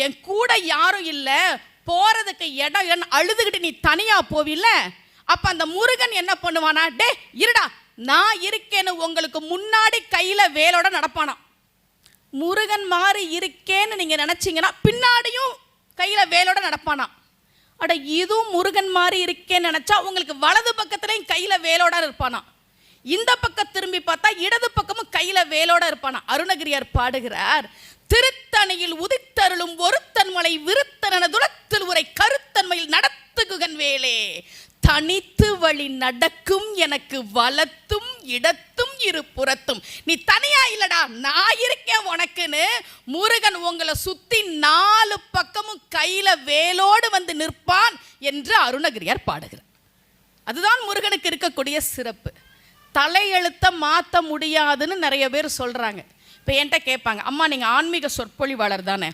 என் கூட யாரும் இல்ல, போறதுக்கு இடம் அழுதுகிட்டு நீ தனியா போவில்ல, அப்ப அந்த முருகன் என்ன பண்ணுவானா, டே இருடா நான் இருக்கேன்னு உங்களுக்கு முன்னாடி கையில வேலோட நடப்பானா. முருகன் மாதிரி இருக்கேன்னு நீங்க நினைச்சீங்கன்னா பின்னாடியும் கையில வேலோட நடப்பானா. அட இதுவும் முருகன் மாதிரி இருக்கேன்னு நினைச்சா உங்களுக்கு வலது பக்கத்துலயும் கையில வேலோட இருப்பானா. இந்த பக்கம் திரும்பி பார்த்தா இடது பக்கமும் கையில வேலோட இருப்பானா. அருணகிரியார் பாடுகிறார், திருத்தணியில் உதித்தருளும் ஒருத்தன் மலை விருத்தன துளத்தில் உரை கருத்தன்மையில் நடத்துகுகன் வேலே, தனித்து வழி நடக்கும் எனக்கு வலத்தும் இடத்தும் இரு புறத்தும். நீ தனியா இல்லடா, நான் இருக்கேன் உனக்குன்னு முருகன் உங்களை சுத்தி 4 பக்கமும் கையில வேலோடு வந்து நிற்பான் என்று அருணகிரியார் பாடுகிறார். அதுதான் முருகனுக்கு இருக்கக்கூடிய சிறப்பு. தலையெழுத்த மாற்ற முடியாதுன்னு நிறைய பேர் சொல்றாங்க. இப்போ என்கிட்ட கேட்பாங்க, அம்மா நீங்கள் ஆன்மீக சொற்பொழிவாளர் தானே,